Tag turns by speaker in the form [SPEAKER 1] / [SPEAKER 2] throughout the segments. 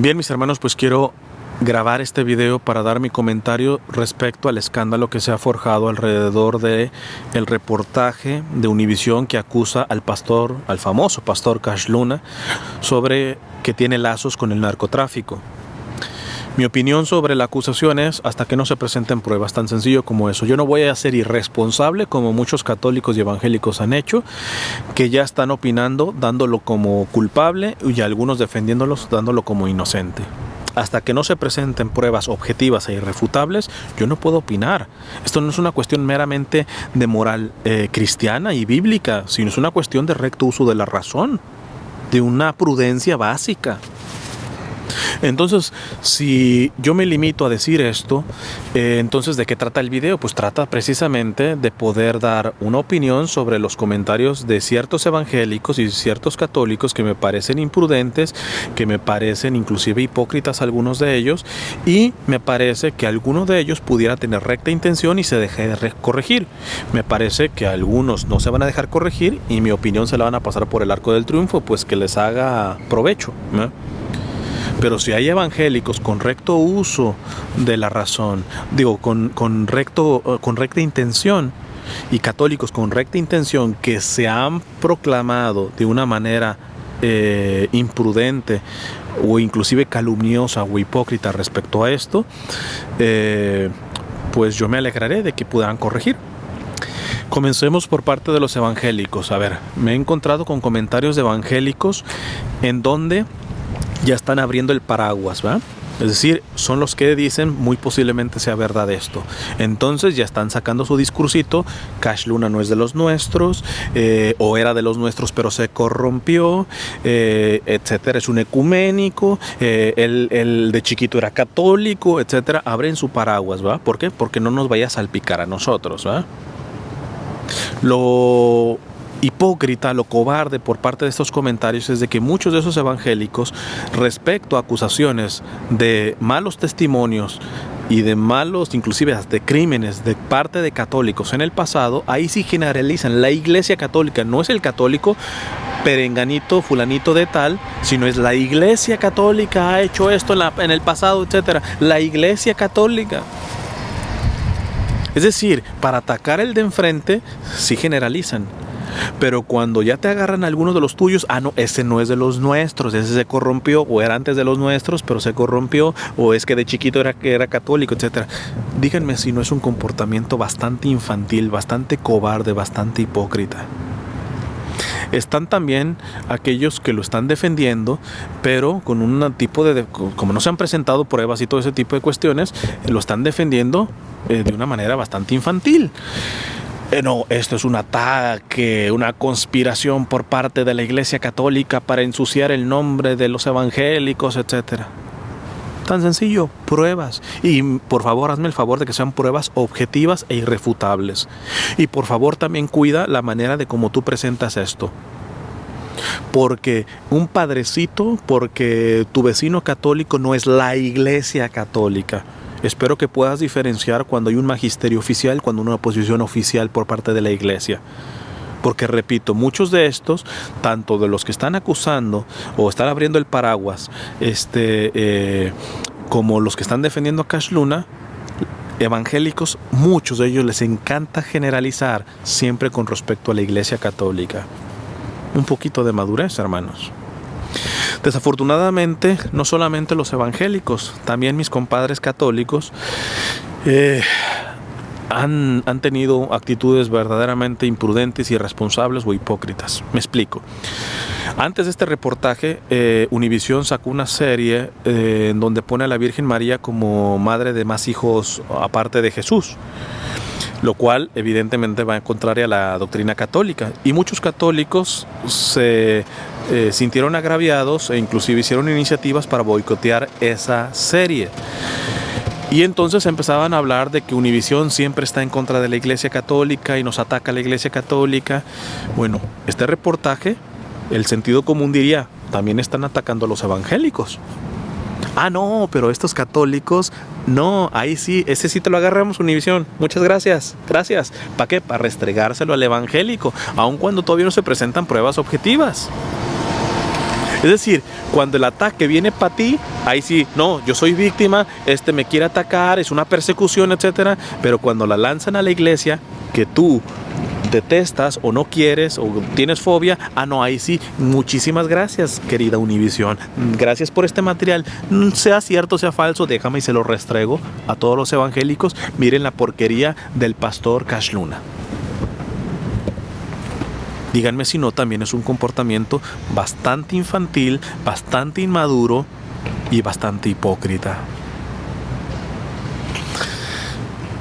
[SPEAKER 1] Bien, mis hermanos, pues quiero grabar este video para dar mi comentario respecto al escándalo que se ha forjado alrededor de el reportaje de Univisión que acusa al famoso pastor Cash Luna, sobre que tiene lazos con el narcotráfico. Mi opinión sobre la acusación es hasta que no se presenten pruebas, tan sencillo como eso. Yo no voy a ser irresponsable como muchos católicos y evangélicos han hecho, que ya están opinando, dándolo como culpable y algunos defendiéndolos, dándolo como inocente. Hasta que no se presenten pruebas objetivas e irrefutables, yo no puedo opinar. Esto no es una cuestión meramente de moral cristiana y bíblica, sino es una cuestión de recto uso de la razón, de una prudencia básica. Entonces, si yo me limito a decir esto, entonces ¿de qué trata el video? Pues trata precisamente de poder dar una opinión sobre los comentarios de ciertos evangélicos y ciertos católicos que me parecen imprudentes, que me parecen inclusive hipócritas algunos de ellos, y me parece que alguno de ellos pudiera tener recta intención y se deje de corregir. Me parece que algunos no se van a dejar corregir y mi opinión se la van a pasar por el arco del triunfo, pues que les haga provecho, ¿no? Pero si hay evangélicos con recto uso de la razón, con recta intención, y católicos con recta intención que se han proclamado de una manera imprudente o inclusive calumniosa o hipócrita respecto a esto, pues yo me alegraré de que puedan corregir. Comencemos por parte de los evangélicos. A ver, me he encontrado con comentarios de evangélicos en donde ya están abriendo el paraguas, ¿va? Es decir, son los que dicen muy posiblemente sea verdad esto. Entonces ya están sacando su discursito. Cash Luna no es de los nuestros, o era de los nuestros pero se corrompió, etcétera. Es un ecuménico, él de chiquito era católico, etcétera. Abren su paraguas, ¿va? ¿Por qué? Porque no nos vaya a salpicar a nosotros, ¿va? Lo hipócrita, lo cobarde por parte de estos comentarios es de que muchos de esos evangélicos, respecto a acusaciones de malos testimonios y de malos, inclusive de crímenes de parte de católicos en el pasado, ahí sí generalizan. La Iglesia Católica no es el católico perenganito, fulanito de tal, sino es la Iglesia Católica ha hecho esto en el pasado, etcétera. La Iglesia Católica. Es decir, para atacar el de enfrente, sí generalizan. Pero cuando ya te agarran algunos de los tuyos, no, ese no es de los nuestros, ese se corrompió, o era antes de los nuestros, pero se corrompió, o es que de chiquito era católico, etc. Díganme si no es un comportamiento bastante infantil, bastante cobarde, bastante hipócrita. Están también aquellos que lo están defendiendo, pero con un tipo como no se han presentado pruebas y todo ese tipo de cuestiones, lo están defendiendo de una manera bastante infantil. No, esto es un ataque, una conspiración por parte de la Iglesia Católica para ensuciar el nombre de los evangélicos, etcétera. Tan sencillo, pruebas. Y por favor, hazme el favor de que sean pruebas objetivas e irrefutables. Y por favor, también cuida la manera de cómo tú presentas esto. Porque un padrecito, porque tu vecino católico no es la Iglesia Católica. Espero que puedas diferenciar cuando hay un magisterio oficial, cuando hay una posición oficial por parte de la Iglesia. Porque repito, muchos de estos, tanto de los que están acusando o están abriendo el paraguas, como los que están defendiendo a Cash Luna, evangélicos, muchos de ellos les encanta generalizar siempre con respecto a la Iglesia Católica. Un poquito de madurez, hermanos. Desafortunadamente, no solamente los evangélicos, también mis compadres católicos han tenido actitudes verdaderamente imprudentes, irresponsables o hipócritas. Me explico. Antes de este reportaje, Univisión sacó una serie en donde pone a la Virgen María como madre de más hijos aparte de Jesús, lo cual evidentemente va en contraria a la doctrina católica. Y muchos católicos se sintieron agraviados e inclusive hicieron iniciativas para boicotear esa serie. Y entonces empezaban a hablar de que Univisión siempre está en contra de la Iglesia Católica y nos ataca a la Iglesia Católica. Bueno, este reportaje, el sentido común diría, también están atacando a los evangélicos. No, pero estos católicos, no, ahí sí, ese sí te lo agarramos, Univisión. Muchas gracias, gracias. ¿Para qué? Para restregárselo al evangélico, aun cuando todavía no se presentan pruebas objetivas. Es decir, Cuando el ataque viene para ti, ahí sí, no, yo soy víctima, me quiere atacar, es una persecución, etcétera. Pero cuando la lanzan a la iglesia, que tú detestas o no quieres o tienes fobia, no, ahí sí, muchísimas gracias, querida Univisión, gracias por este material, sea cierto, sea falso, déjame y se lo restrego a todos los evangélicos. Miren la porquería del pastor Cash Luna. Díganme si no, también es un comportamiento bastante infantil, bastante inmaduro y bastante hipócrita.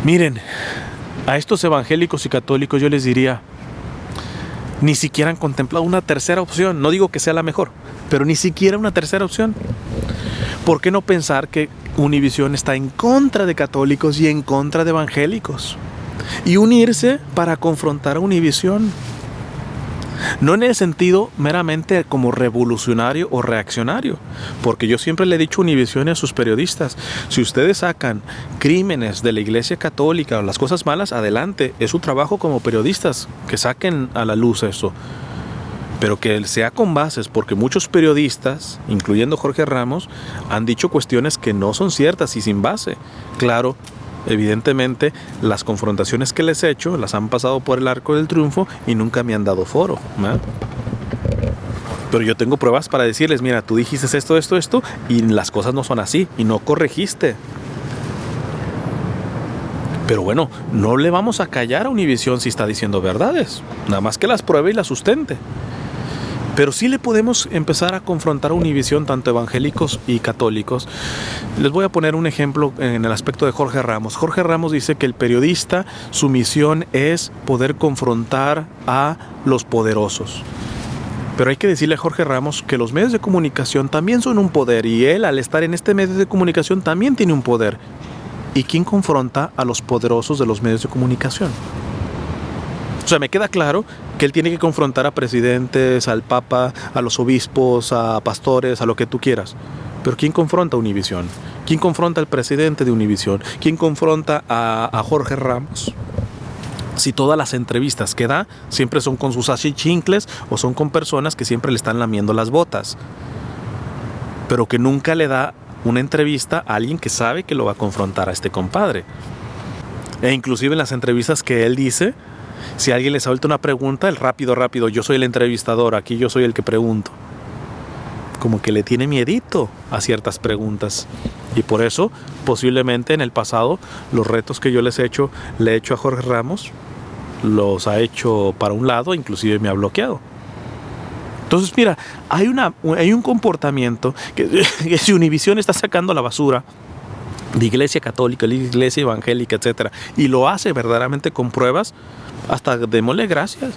[SPEAKER 1] Miren, a estos evangélicos y católicos yo les diría, ni siquiera han contemplado una tercera opción. No digo que sea la mejor, pero ni siquiera una tercera opción. ¿Por qué no pensar que Univisión está en contra de católicos y en contra de evangélicos? Y unirse para confrontar a Univisión. No en el sentido meramente como revolucionario o reaccionario, porque yo siempre le he dicho a Univisión y a sus periodistas, si ustedes sacan crímenes de la Iglesia Católica o las cosas malas, adelante, es su trabajo como periodistas, que saquen a la luz eso, pero que sea con bases, porque muchos periodistas, incluyendo Jorge Ramos, han dicho cuestiones que no son ciertas y sin base. Claro, evidentemente, las confrontaciones que les he hecho las han pasado por el arco del triunfo y nunca me han dado foro, ¿no? Pero yo tengo pruebas para decirles, mira, tú dijiste esto, y las cosas no son así, y no corregiste. Pero bueno, no le vamos a callar a Univisión si está diciendo verdades, nada más que las pruebe y las sustente. Pero sí le podemos empezar a confrontar a Univisión, tanto evangélicos y católicos. Les voy a poner un ejemplo en el aspecto de Jorge Ramos. Jorge Ramos dice que el periodista, su misión es poder confrontar a los poderosos. Pero hay que decirle a Jorge Ramos que los medios de comunicación también son un poder, y él, al estar en este medio de comunicación, también tiene un poder. ¿Y quién confronta a los poderosos de los medios de comunicación? O sea, me queda claro que él tiene que confrontar a presidentes, al Papa, a los obispos, a pastores, a lo que tú quieras. Pero ¿quién confronta a Univisión? ¿Quién confronta al presidente de Univisión? ¿Quién confronta a Jorge Ramos? Si todas las entrevistas que da siempre son con sus achichincles o son con personas que siempre le están lamiendo las botas, pero que nunca le da una entrevista a alguien que sabe que lo va a confrontar a este compadre. E inclusive en las entrevistas que él dice, si alguien le suelta una pregunta, el rápido, yo soy el entrevistador, aquí yo soy el que pregunto. Como que le tiene miedito a ciertas preguntas. Y por eso, posiblemente en el pasado, los retos que yo le he hecho a Jorge Ramos, los ha hecho para un lado, inclusive me ha bloqueado. Entonces, mira, hay un comportamiento que si Univisión está sacando a la basura de Iglesia Católica, la Iglesia Evangélica, etcétera, y lo hace verdaderamente con pruebas, hasta démosle gracias.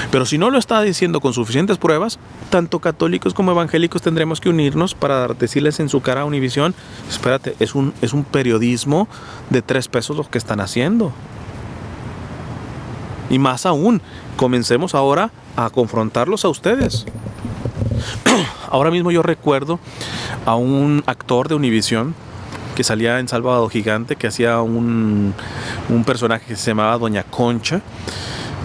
[SPEAKER 1] Pero si no lo está diciendo con suficientes pruebas, tanto católicos como evangélicos tendremos que unirnos para decirles en su cara a Univisión, espérate, es un periodismo de 3 pesos lo que están haciendo. Y más aún, comencemos ahora a confrontarlos a ustedes. Ahora mismo yo recuerdo a un actor de Univisión que salía en Sábado Gigante, que hacía un personaje que se llamaba Doña Concha,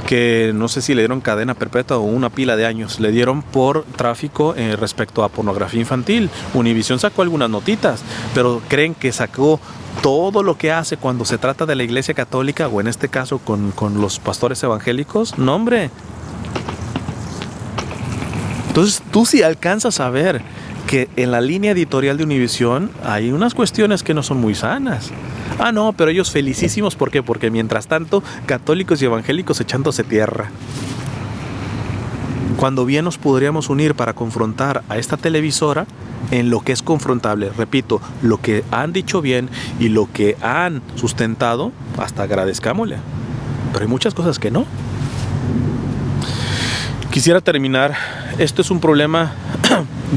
[SPEAKER 1] que no sé si le dieron cadena perpetua o una pila de años. Le dieron por tráfico respecto a pornografía infantil. Univisión sacó algunas notitas, pero creen que sacó todo lo que hace cuando se trata de la Iglesia Católica, o en este caso con los pastores evangélicos. No, hombre. Entonces tú sí alcanzas a ver que en la línea editorial de Univisión hay unas cuestiones que no son muy sanas. No, pero ellos felicísimos, ¿por qué? Porque mientras tanto, católicos y evangélicos echándose tierra. Cuando bien nos podríamos unir para confrontar a esta televisora en lo que es confrontable. Repito, lo que han dicho bien y lo que han sustentado, hasta agradezcámosle. Pero hay muchas cosas que no. Quisiera terminar. Esto es un problema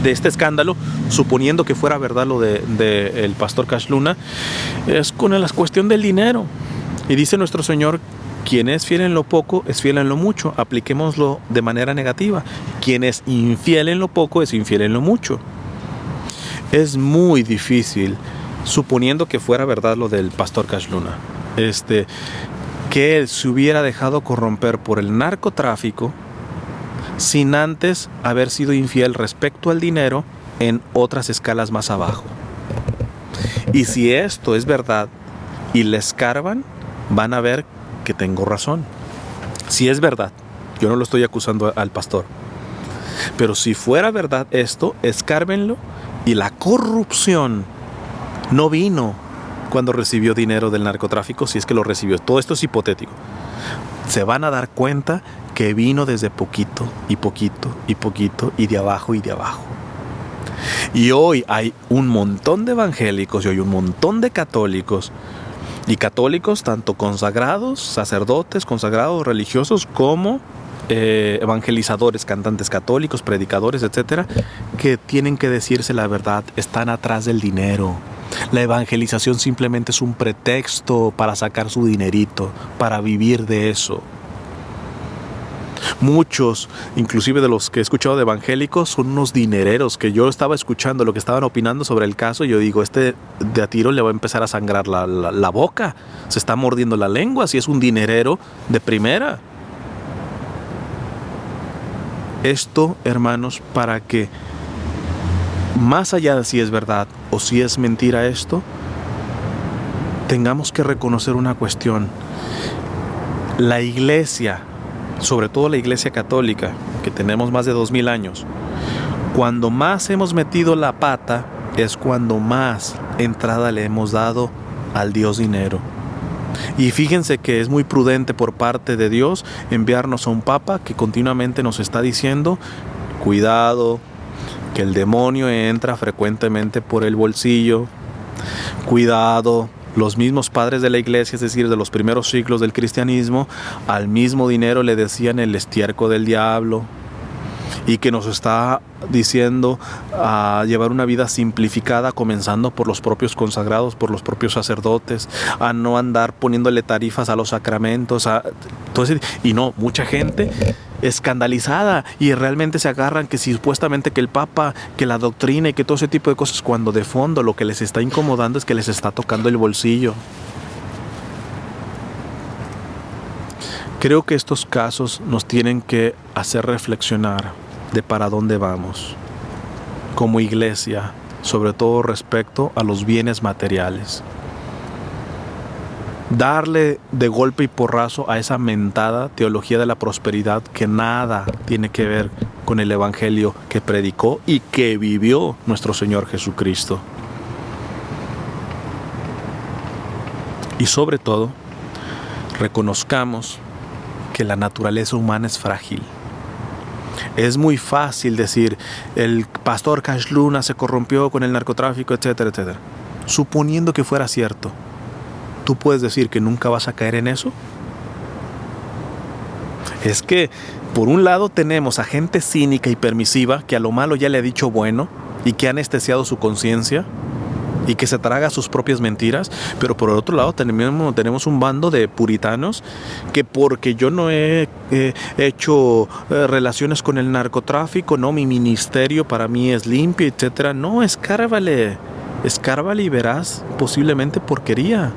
[SPEAKER 1] de este escándalo, suponiendo que fuera verdad lo de el pastor Cash Luna, es con la cuestión del dinero. Y dice nuestro Señor, quien es fiel en lo poco, es fiel en lo mucho. Apliquémoslo de manera negativa. Quien es infiel en lo poco, es infiel en lo mucho. Es muy difícil, suponiendo que fuera verdad lo del pastor Cash Luna, que él se hubiera dejado corromper por el narcotráfico, sin antes haber sido infiel respecto al dinero en otras escalas más abajo. Y si esto es verdad y le escarban, van a ver que tengo razón. Si es verdad, yo no lo estoy acusando al pastor, pero si fuera verdad esto, escárbenlo, y la corrupción no vino cuando recibió dinero del narcotráfico, si es que lo recibió. Todo esto es hipotético. Se van a dar cuenta que vino desde poquito y poquito y poquito, y de abajo y de abajo. Y hoy hay un montón de evangélicos y hoy un montón de católicos, y católicos tanto consagrados, sacerdotes, consagrados, religiosos, como evangelizadores, cantantes católicos, predicadores, etcétera, que tienen que decirse la verdad, están atrás del dinero. La evangelización simplemente es un pretexto para sacar su dinerito, para vivir de eso. Muchos, inclusive de los que he escuchado de evangélicos, son unos dinereros, que yo estaba escuchando lo que estaban opinando sobre el caso, y yo digo, de a tiro le va a empezar a sangrar la boca, se está mordiendo la lengua, si es un dinerero de primera. Esto, hermanos, para que, más allá de si es verdad o si es mentira esto, tengamos que reconocer una cuestión. La iglesia, sobre todo la iglesia católica, que tenemos más de 2000 años, cuando más hemos metido la pata es cuando más entrada le hemos dado al Dios dinero. Y fíjense que es muy prudente por parte de Dios enviarnos a un papa que continuamente nos está diciendo, cuidado, que el demonio entra frecuentemente por el bolsillo, cuidado. Los mismos padres de la iglesia, es decir, de los primeros siglos del cristianismo, al mismo dinero le decían el estiércol del diablo, y que nos está diciendo a llevar una vida simplificada, comenzando por los propios consagrados, por los propios sacerdotes, a no andar poniéndole tarifas a los sacramentos, y no, mucha gente escandalizada, y realmente se agarran que si supuestamente que el Papa, que la doctrina y que todo ese tipo de cosas, cuando de fondo lo que les está incomodando es que les está tocando el bolsillo. Creo que estos casos nos tienen que hacer reflexionar de para dónde vamos como iglesia, sobre todo respecto a los bienes materiales. Darle de golpe y porrazo a esa mentada teología de la prosperidad que nada tiene que ver con el evangelio que predicó y que vivió nuestro Señor Jesucristo. Y sobre todo, reconozcamos que la naturaleza humana es frágil. Es muy fácil decir, el pastor Cash Luna se corrompió con el narcotráfico, etcétera, etcétera. Suponiendo que fuera cierto, ¿tú puedes decir que nunca vas a caer en eso? Es que, por un lado, tenemos a gente cínica y permisiva que a lo malo ya le ha dicho bueno y que ha anestesiado su conciencia y que se traga sus propias mentiras, pero por el otro lado tenemos un bando de puritanos que porque yo no he hecho relaciones con el narcotráfico, no, mi ministerio para mí es limpio, etcétera. No, escárvale y verás posiblemente porquería.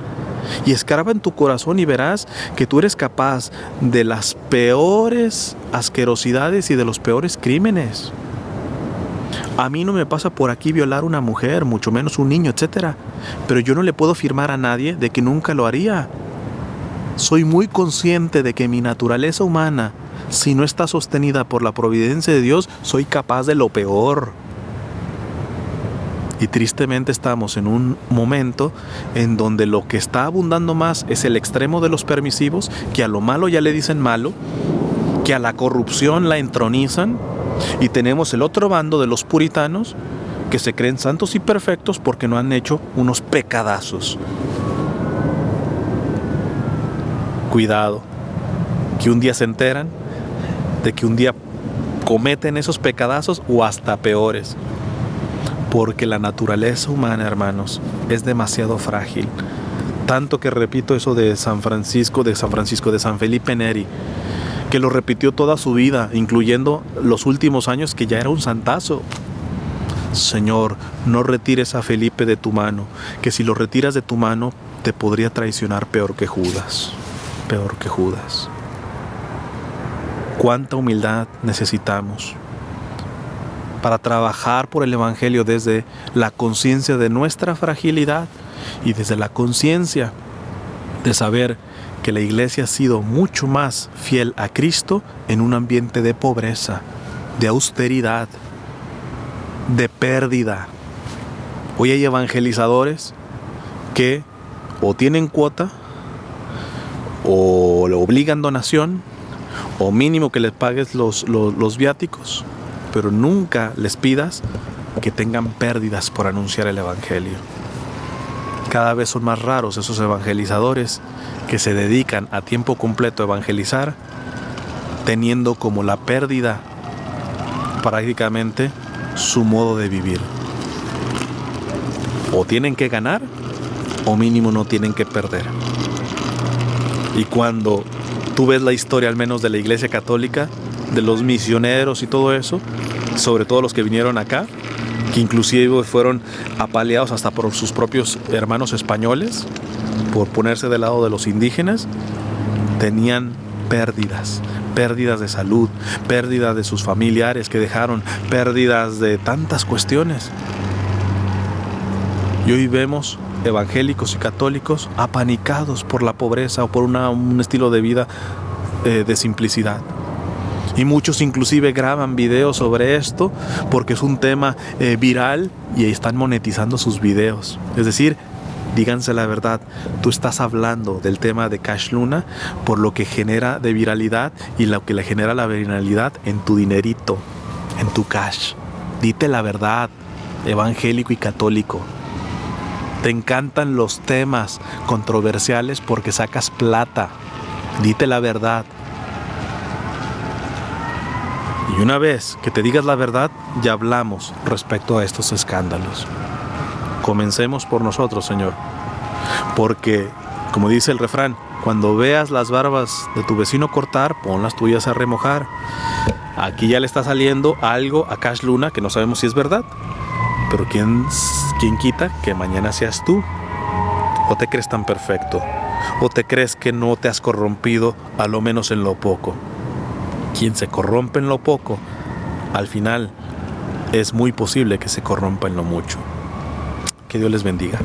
[SPEAKER 1] Y escarba en tu corazón y verás que tú eres capaz de las peores asquerosidades y de los peores crímenes. A mí no me pasa por aquí violar a una mujer, mucho menos un niño, etcétera. Pero yo no le puedo afirmar a nadie de que nunca lo haría. Soy muy consciente de que mi naturaleza humana, si no está sostenida por la providencia de Dios, soy capaz de lo peor. Y tristemente estamos en un momento en donde lo que está abundando más es el extremo de los permisivos, que a lo malo ya le dicen malo, que a la corrupción la entronizan, y tenemos el otro bando de los puritanos que se creen santos y perfectos porque no han hecho unos pecadazos. Cuidado, que un día se enteran de que un día cometen esos pecadazos o hasta peores. Porque la naturaleza humana, hermanos, es demasiado frágil. Tanto que repito eso de San Felipe Neri, que lo repitió toda su vida, incluyendo los últimos años, que ya era un santazo. Señor, no retires a Felipe de tu mano, que si lo retiras de tu mano, te podría traicionar peor que Judas. Peor que Judas. cuánta humildad necesitamos para trabajar por el Evangelio desde la conciencia de nuestra fragilidad y desde la conciencia de saber que la iglesia ha sido mucho más fiel a Cristo en un ambiente de pobreza, de austeridad, de pérdida. Hoy hay evangelizadores que o tienen cuota, o le obligan donación, o mínimo que les pagues los viáticos, pero nunca les pidas que tengan pérdidas por anunciar el Evangelio. Cada vez son más raros esos evangelizadores que se dedican a tiempo completo a evangelizar, teniendo como la pérdida prácticamente su modo de vivir. O tienen que ganar, o mínimo no tienen que perder. Y cuando tú ves la historia, al menos de la Iglesia Católica, de los misioneros y todo eso, sobre todo los que vinieron acá, que inclusive fueron apaleados hasta por sus propios hermanos españoles, por ponerse del lado de los indígenas, tenían pérdidas de salud, pérdidas de sus familiares que dejaron, pérdidas de tantas cuestiones. Y hoy vemos evangélicos y católicos apanicados por la pobreza o por un estilo de vida de simplicidad. Y muchos inclusive graban videos sobre esto porque es un tema viral y están monetizando sus videos. Es decir, díganse la verdad, tú estás hablando del tema de Cash Luna por lo que genera de viralidad y lo que le genera la viralidad en tu dinerito, en tu cash. Dite la verdad, evangélico y católico. Te encantan los temas controversiales porque sacas plata. Dite la verdad. Y una vez que te digas la verdad, ya hablamos respecto a estos escándalos. Comencemos por nosotros, Señor. Porque, como dice el refrán, cuando veas las barbas de tu vecino cortar, pon las tuyas a remojar. Aquí ya le está saliendo algo a Cash Luna que no sabemos si es verdad. Pero ¿quién quita que mañana seas tú? ¿O te crees tan perfecto? ¿O te crees que no te has corrompido, a lo menos en lo poco? Quien se corrompe en lo poco, al final es muy posible que se corrompa en lo mucho. Que Dios les bendiga.